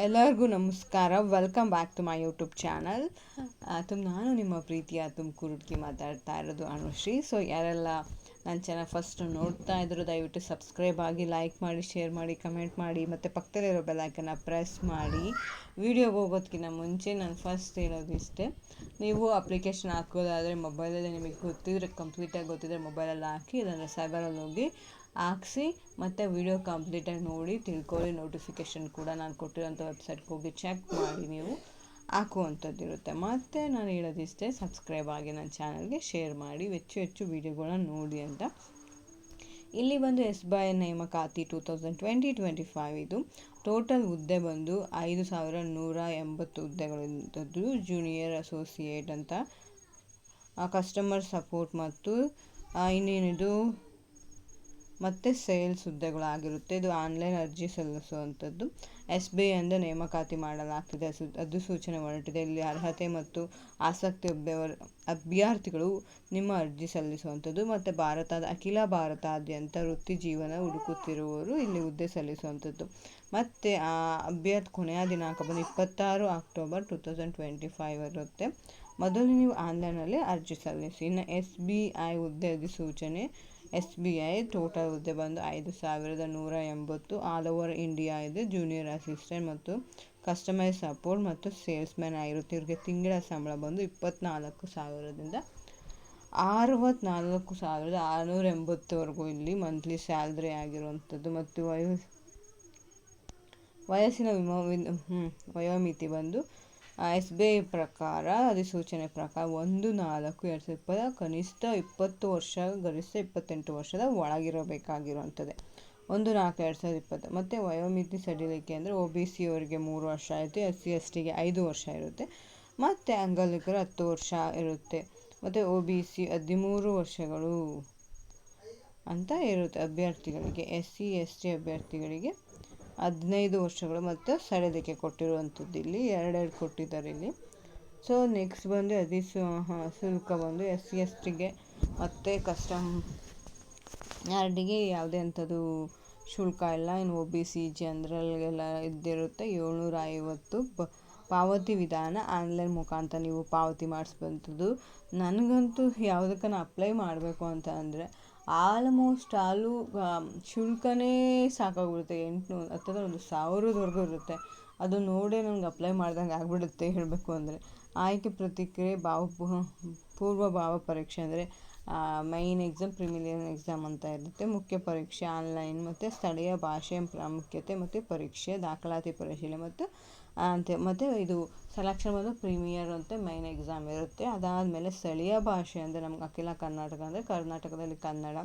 ಎಲ್ಲರಿಗೂ ನಮಸ್ಕಾರ. Welcome back to my YouTube channel. ನಾನು ನಿಮ್ಮ ಪ್ರೀತಿಯ ತುಮಕೂರು ಹುಡುಗಿ ಮಾತಾಡ್ತಾ ಇರೋದು ಅನುಶ್ರೀ. ಸೊ ಯಾರೆಲ್ಲ ನನ್ನ ಚಾನಲ್ ಫಸ್ಟ್ ನೋಡ್ತಾ ಇದ್ರು ದಯವಿಟ್ಟು ಸಬ್ಸ್ಕ್ರೈಬ್ ಆಗಿ, ಲೈಕ್ ಮಾಡಿ, ಶೇರ್ ಮಾಡಿ, ಕಮೆಂಟ್ ಮಾಡಿ, ಮತ್ತು ಪಕ್ಕದಲ್ಲಿರೋ ಬೆಲ್ಲೈಕನ್ನ ಪ್ರೆಸ್ ಮಾಡಿ. ವಿಡಿಯೋಗೆ ಹೋಗೋದಕ್ಕಿಂತ ಮುಂಚೆ ನಾನು ಫಸ್ಟ್ ಹೇಳೋದು ಇಷ್ಟೇ, ನೀವು ಅಪ್ಲಿಕೇಶನ್ ಹಾಕೋದಾದರೆ ಮೊಬೈಲಲ್ಲಿ ನಿಮಗೆ ಗೊತ್ತಿದ್ರೆ, ಕಂಪ್ಲೀಟಾಗಿ ಗೊತ್ತಿದ್ರೆ ಮೊಬೈಲಲ್ಲಿ ಹಾಕಿ, ಇಲ್ಲಾಂದರೆ ಸೈಬರಲ್ಲಿ ಹೋಗಿ ಹಾಕ್ಸಿ, ಮತ್ತು ವಿಡಿಯೋ ಕಂಪ್ಲೀಟಾಗಿ ನೋಡಿ ತಿಳ್ಕೊಳ್ಳಿ. ನೋಟಿಫಿಕೇಷನ್ ಕೂಡ ನಾನು ಕೊಟ್ಟಿರೋಂಥ ವೆಬ್ಸೈಟ್ಗೆ ಹೋಗಿ ಚೆಕ್ ಮಾಡಿ ನೀವು ಹಾಕುವಂಥದ್ದು ಇರುತ್ತೆ. ಮತ್ತು ನಾನು ಹೇಳೋದಿಷ್ಟೇ, ಸಬ್ಸ್ಕ್ರೈಬ್ ಆಗಿ ನನ್ನ ಚಾನಲ್ಗೆ, ಶೇರ್ ಮಾಡಿ, ಹೆಚ್ಚು ವಿಡಿಯೋಗಳನ್ನ ನೋಡಿ ಅಂತ. ಇಲ್ಲಿ ಬಂದು SBI ನೇಮಕಾತಿ 2020-25 ಇದು ಟೋಟಲ್ ಹುದ್ದೆ ಬಂದು 5180 ಹುದ್ದೆಗಳಿಂಥದ್ದು. ಜೂನಿಯರ್ ಅಸೋಸಿಯೇಟ್ ಅಂತ, ಕಸ್ಟಮರ್ ಸಪೋರ್ಟ್ ಮತ್ತು ಇನ್ನೇನಿದು ಮತ್ತು ಸೇಲ್ಸ್ ಹುದ್ದೆಗಳಾಗಿರುತ್ತೆ. ಇದು ಆನ್ಲೈನ್ ಅರ್ಜಿ ಸಲ್ಲಿಸುವಂಥದ್ದು. SBI ಇಂದ ನೇಮಕಾತಿ ಮಾಡಲಾಗ್ತಿದೆ, ಅಧಿಸೂಚನೆ ಹೊರಟಿದೆ. ಇಲ್ಲಿ ಅರ್ಹತೆ ಮತ್ತು ಆಸಕ್ತಿ ಅಭ್ಯರ್ಥಿಗಳು ನಿಮ್ಮ ಅರ್ಜಿ ಸಲ್ಲಿಸುವಂಥದ್ದು. ಮತ್ತು ಅಖಿಲ ಭಾರತಾದ್ಯಂತ ವೃತ್ತಿ ಜೀವನ ಹುಡುಕುತ್ತಿರುವವರು ಇಲ್ಲಿ ಹುದ್ದೆ ಸಲ್ಲಿಸುವಂಥದ್ದು. ಮತ್ತು ಅಭ್ಯರ್ಥಿ ಕೊನೆಯ ದಿನಾಂಕ ಬಂದು 26 ಅಕ್ಟೋಬರ್ 2025 ಇರುತ್ತೆ. ಮೊದಲು ನೀವು ಆನ್ಲೈನಲ್ಲಿ ಅರ್ಜಿ ಸಲ್ಲಿಸಿ. ಇನ್ನು SBI ಹುದ್ದೆ ಅಧಿಸೂಚನೆ. SBI ಟೋಟಲ್ ಹುದ್ದೆ ಬಂದು 5180 ಆಲ್ ಓವರ್ ಇಂಡಿಯಾ ಇದೆ. ಜೂನಿಯರ್ ಅಸಿಸ್ಟೆಂಟ್ ಮತ್ತು ಕಸ್ಟಮರ್ ಸಪೋರ್ಟ್ ಮತ್ತು ಸೇಲ್ಸ್ಮ್ಯಾನ್ ಆಗಿರುತ್ತೆ. ಇವ್ರಿಗೆ ತಿಂಗಳ ಸಂಬಳ ಬಂದು 24,000ದಿಂದ 64,680ವರೆಗೂ ಇಲ್ಲಿ ಮಂತ್ಲಿ ಸ್ಯಾಲ್ರಿ ಆಗಿರುವಂಥದ್ದು. ಮತ್ತು ವಯಸ್ಸಿನ ವಯೋಮಿತಿ ಬಂದು SBI ಪ್ರಕಾರ, ಅಧಿಸೂಚನೆ ಪ್ರಕಾರ 1/4/2020 ಕನಿಷ್ಠ 20 ವರ್ಷ, ಗರಿಷ್ಠ 28 ವರ್ಷದ ಒಳಗಿರಬೇಕಾಗಿರುವಂಥದ್ದು. 1/4/2020. ಮತ್ತು ವಯೋಮಿತಿ ಸಡಿಲಿಕೆ ಅಂದರೆ OBC ಅವರಿಗೆ 3 ವರ್ಷ ಆಯಿತು, SC/STಗೆ 5 ವರ್ಷ ಇರುತ್ತೆ, ಮತ್ತು ಅಂಗವಿಕಲರು 10 ವರ್ಷ ಇರುತ್ತೆ. ಮತ್ತು OBC 13 ವರ್ಷಗಳು ಅಂತ ಇರುತ್ತೆ ಅಭ್ಯರ್ಥಿಗಳಿಗೆ. SC/ST ಅಭ್ಯರ್ಥಿಗಳಿಗೆ 15 ವರ್ಷಗಳು ಮತ್ತು ಸಡಿಲಿಕೆ ಕೊಟ್ಟಿರುವಂಥದ್ದು. ಇಲ್ಲಿ ಎರಡೆರಡು ಕೊಟ್ಟಿದ್ದಾರೆ ಇಲ್ಲಿ. ಸೊ ನೆಕ್ಸ್ಟ್ ಬಂದು ಶುಲ್ಕ ಬಂದು SC/STಗೆ ಮತ್ತು ಯಾರ್ಡಿಗೆ ಯಾವುದೇ ಅಂಥದ್ದು ಶುಲ್ಕ ಇಲ್ಲ. ಇನ್ನು OBC ಜನರಲ್ಗೆಲ್ಲ ಇದ್ದಿರುತ್ತೆ 750. ಪಾವತಿ ವಿಧಾನ ಆನ್ಲೈನ್ ಮುಖಾಂತರ ನೀವು ಪಾವತಿ ಮಾಡಿಸುವಂಥದ್ದು. ನನಗಂತೂ ಯಾವುದಕ್ಕನ ಅಪ್ಲೈ ಮಾಡಬೇಕು ಅಂತ ಅಂದರೆ ಆಲ್ಮೋಸ್ಟ್ ಶುಲ್ಕನೇ ಸಾಕಾಗ್ಬಿಡುತ್ತೆ. 800 ಹತ್ತಿರ 1,000ವರೆಗೂ ಇರುತ್ತೆ. ಅದು ನೋಡೇ ನನಗೆ ಅಪ್ಲೈ ಮಾಡ್ದಂಗೆ ಆಗಿಬಿಡುತ್ತೆ ಹೇಳಬೇಕು ಅಂದರೆ. ಆಯ್ಕೆ ಪ್ರತಿಕ್ರಿಯೆ ಪೂರ್ವ ಭಾವ ಪರೀಕ್ಷೆ ಅಂದರೆ ಮೈನ್ ಎಕ್ಸಾಮ್, ಪ್ರಿಲಿಮಿನರಿ ಎಕ್ಸಾಮ್ ಅಂತ ಇರುತ್ತೆ. ಮುಖ್ಯ ಪರೀಕ್ಷೆ ಆನ್ಲೈನ್, ಮತ್ತು ಸ್ಥಳೀಯ ಭಾಷೆಯ ಪ್ರಾಮುಖ್ಯತೆ ಮತ್ತು ಪರೀಕ್ಷೆ ದಾಖಲಾತಿ ಪರಿಶೀಲನೆ ಮತ್ತು ಇದು ಸೆಲೆಕ್ಷನ್ ಬಂದು ಪ್ರೀಮಿಯರ್ ಅಂತ ಮೈನ್ ಎಕ್ಸಾಮ್ ಇರುತ್ತೆ. ಅದಾದಮೇಲೆ ಸ್ಥಳೀಯ ಭಾಷೆ ಅಂದರೆ ನಮ್ಗೆ ಅಖಿಲ ಕರ್ನಾಟಕ ಅಂದರೆ ಕರ್ನಾಟಕದಲ್ಲಿ ಕನ್ನಡ,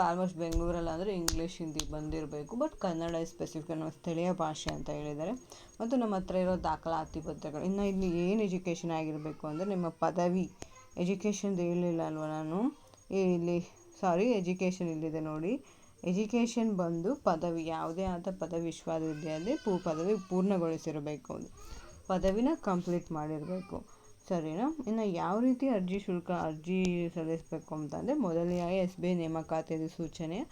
ಆಲ್ಮೋಸ್ಟ್ ಬೆಂಗಳೂರಲ್ಲಿ ಅಂದರೆ ಇಂಗ್ಲೀಷ್, ಹಿಂದಿ ಬಂದಿರಬೇಕು. ಬಟ್ ಕನ್ನಡ ಸ್ಪೆಸಿಫಿಕ್ ನಮ್ಮ ಸ್ಥಳೀಯ ಭಾಷೆ ಅಂತ ಹೇಳಿದ್ದಾರೆ. ಮತ್ತು ನಮ್ಮ ಹತ್ರ ಇರೋ ದಾಖಲಾತಿ ಪತ್ರಗಳು. ಇನ್ನು ಇಲ್ಲಿ ಏನು ಎಜುಕೇಷನ್ ಆಗಿರಬೇಕು ಅಂದರೆ ನಿಮ್ಮ ಪದವಿ ಎಜುಕೇಷನ್ದು ಹೇಳಲಿಲ್ಲ ಅಲ್ವ ನಾನು ಇಲ್ಲಿ, ಎಜುಕೇಷನ್ ಇಲ್ಲಿದೆ ನೋಡಿ. ಎಜುಕೇಷನ್ ಬಂದು ಪದವಿ, ಯಾವುದೇ ಆದ ಪದವಿ ವಿಶ್ವವಿದ್ಯಾಲಯದಲ್ಲಿ ಪದವಿ ಪೂರ್ಣಗೊಳಿಸಿರಬೇಕು, ಪದವಿನ ಕಂಪ್ಲೀಟ್ ಮಾಡಿರಬೇಕು. ಸರಿನಾ? ಇನ್ನು ಯಾವ ರೀತಿ ಅರ್ಜಿ ಸಲ್ಲಿಸಬೇಕು ಅಂತಂದರೆ, ಮೊದಲನೆಯಾಗಿ SBI ನೇಮಕಾತಿ ಅಧಿಸೂಚನೆಯ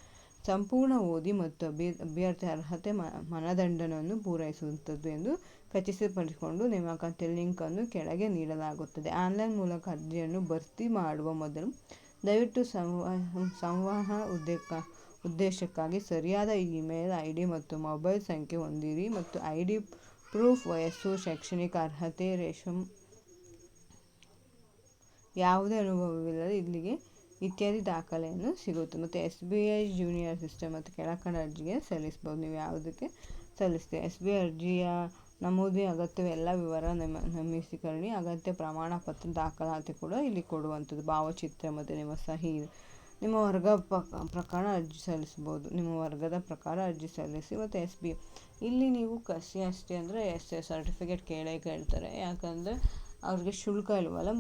ಸಂಪೂರ್ಣ ಓದಿ ಮತ್ತು ಅಭ್ಯರ್ಥಿ ಅರ್ಹತೆ ಮಾನದಂಡವನ್ನು ಪೂರೈಸುವಂಥದ್ದು ಎಂದು ಖಚಿತಪಡಿಸಿಕೊಂಡು ನೇಮಕಾತಿ ಲಿಂಕನ್ನು ಕೆಳಗೆ ನೀಡಲಾಗುತ್ತದೆ. ಆನ್ಲೈನ್ ಮೂಲಕ ಅರ್ಜಿಯನ್ನು ಭರ್ತಿ ಮಾಡುವ ಮೊದಲು ದಯವಿಟ್ಟು ಸಂವಹನ ಉದ್ದೇಶಕ್ಕಾಗಿ ಸರಿಯಾದ ಇಮೇಲ್ ID ಮತ್ತು ಮೊಬೈಲ್ ಸಂಖ್ಯೆ ಹೊಂದಿರಿ. ಮತ್ತು ID ಪ್ರೂಫ್, ವಯಸ್ಸು, ಶೈಕ್ಷಣಿಕ ಅರ್ಹತೆ, ಯಾವುದೇ ಅನುಭವವಿಲ್ಲದೆ ಇಲ್ಲಿಗೆ ಇತ್ಯಾದಿ ದಾಖಲೆಯನ್ನು ಸಿಗುತ್ತೆ. ಮತ್ತು SBI ಜೂನಿಯರ್ ಅಸಿಸ್ಟೆಂಟ್ ಮತ್ತು ಕೆಳಕಂಡ ಅರ್ಜಿಗೆ ಸಲ್ಲಿಸ್ಬೋದು. ನೀವು ಯಾವುದಕ್ಕೆ ಸಲ್ಲಿಸ್ತೀವಿ. SBI ಅರ್ಜಿಯ ನಮೂದಿ ಅಗತ್ಯವೆಲ್ಲ ವಿವರ ನಮೂದೀಕರಣ, ಅಗತ್ಯ ಪ್ರಮಾಣ ಪತ್ರ, ದಾಖಲಾತಿ ಕೂಡ ಇಲ್ಲಿ ಕೊಡುವಂಥದ್ದು. ಭಾವಚಿತ್ರ ಮತ್ತು ನಿಮ್ಮ ಸಹಿ. ನಿಮ್ಮ ವರ್ಗ ಪ್ರಕಾರ ಅರ್ಜಿ ಸಲ್ಲಿಸ್ಬೋದು. ನಿಮ್ಮ ವರ್ಗದ ಪ್ರಕಾರ ಅರ್ಜಿ ಸಲ್ಲಿಸಿ. ಮತ್ತು SBI ಇಲ್ಲಿ ನೀವು SC/ST ಅಂದರೆ ಸರ್ಟಿಫಿಕೇಟ್ ಕೇಳ್ತಾರೆ. ಯಾಕಂದರೆ ಅವ್ರಿಗೆ ಶುಲ್ಕ ಇಲ್ವಲ್ಲ.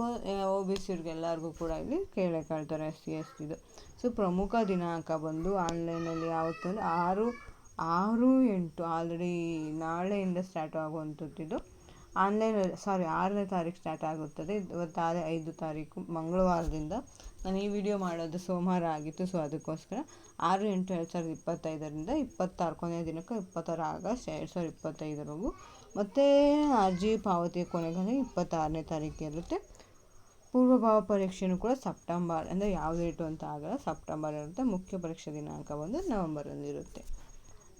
OBC ಅವ್ರಿಗೆಲ್ಲರಿಗೂ ಕೂಡ ಇಲ್ಲಿ ಕೇಳ್ತಾರೆ SC/STದು. ಸೊ ಪ್ರಮುಖ ದಿನಾಂಕ ಬಂದು ಆನ್ಲೈನಲ್ಲಿ ಯಾವತ್ತು ಅಂದರೆ 6/8 ಆಲ್ರೆಡಿ ನಾಳೆಯಿಂದ ಸ್ಟಾರ್ಟ್ ಆಗುವಂಥದ್ದು. 6ನೇ ತಾರೀಕು ಸ್ಟಾರ್ಟ್ ಆಗುತ್ತದೆ. ಇವತ್ತಾದ 5 ತಾರೀಕು ಮಂಗಳವಾರದಿಂದ. ನಾನು ಈ ವಿಡಿಯೋ ಮಾಡೋದು ಸೋಮವಾರ ಆಗಿತ್ತು, ಸೊ ಅದಕ್ಕೋಸ್ಕರ 6/8/2025 26 ಕೊನೆಯ ದಿನಕ್ಕೆ 26 ಆಗಸ್ಟ್ 2025ವರೆಗೂ. ಮತ್ತು ಅರ್ಜಿ ಪಾವತಿಯ ಕೊನೆಗೆ 26ನೇ ತಾರೀಕು ಇರುತ್ತೆ. ಪೂರ್ವಭಾವ ಪರೀಕ್ಷೆಯೂ ಕೂಡ ಸೆಪ್ಟೆಂಬರ್, ಅಂದರೆ ಯಾವ ಡೇಟು ಅಂತ ಆಗಲ್ಲ, ಸೆಪ್ಟೆಂಬರ್ ಇರುತ್ತೆ. ಮುಖ್ಯ ಪರೀಕ್ಷೆ ದಿನಾಂಕ ಬಂದು ನವಂಬರಲ್ಲಿ ಇರುತ್ತೆ.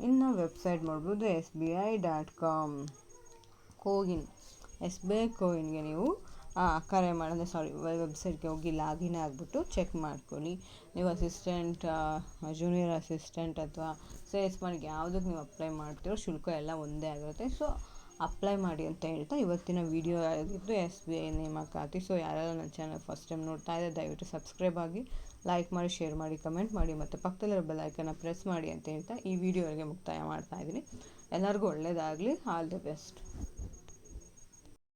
ಇನ್ನು ವೆಬ್ಸೈಟ್ ನೋಡ್ಬೋದು SBI.com. SBI ಕೋವಿನ್ಗೆ ನೀವು ಕರೆ ಮಾಡಿದ್ರೆ ವೆಬ್ಸೈಟ್ಗೆ ಹೋಗಿ ಲಾಗಿನ್ ಆಗಿಬಿಟ್ಟು ಚೆಕ್ ಮಾಡ್ಕೊಳ್ಳಿ. ನೀವು ಅಸಿಸ್ಟೆಂಟ್, ಜೂನಿಯರ್ ಅಸಿಸ್ಟೆಂಟ್ ಅಥವಾ ಸೇಲ್ಸ್ಮನ್ಗೆ ಯಾವುದಕ್ಕೆ ನೀವು ಅಪ್ಲೈ ಮಾಡ್ತೀರೋ ಶುಲ್ಕ ಎಲ್ಲ ಒಂದೇ ಆಗಿರುತ್ತೆ. ಸೊ ಅಪ್ಲೈ ಮಾಡಿ ಅಂತ ಹೇಳ್ತಾ ಇವತ್ತಿನ ವಿಡಿಯೋ ಆಗಿದ್ದು SBI ನೇಮಕಾತಿ. ಸೊ ಯಾರೆಲ್ಲ ನನ್ನ ಚಾನಲ್ ಫಸ್ಟ್ ಟೈಮ್ ನೋಡ್ತಾ ಇದ್ದರೆ ದಯವಿಟ್ಟು ಸಬ್ಸ್ಕ್ರೈಬ್ ಆಗಿ, ಲೈಕ್ ಮಾಡಿ, ಶೇರ್ ಮಾಡಿ, ಕಮೆಂಟ್ ಮಾಡಿ ಮತ್ತು ಪಕ್ಕದಲ್ಲಿರೋ ಬೆಲ್ ಐಕನ್ನ ಪ್ರೆಸ್ ಮಾಡಿ ಅಂತ ಹೇಳ್ತಾ ಈ ವಿಡಿಯೋಗೆ ಮುಕ್ತಾಯ ಮಾಡ್ತಾ ಇದ್ದೀನಿ. ಎಲ್ಲರಿಗೂ ಒಳ್ಳೆಯದಾಗಲಿ. All the best.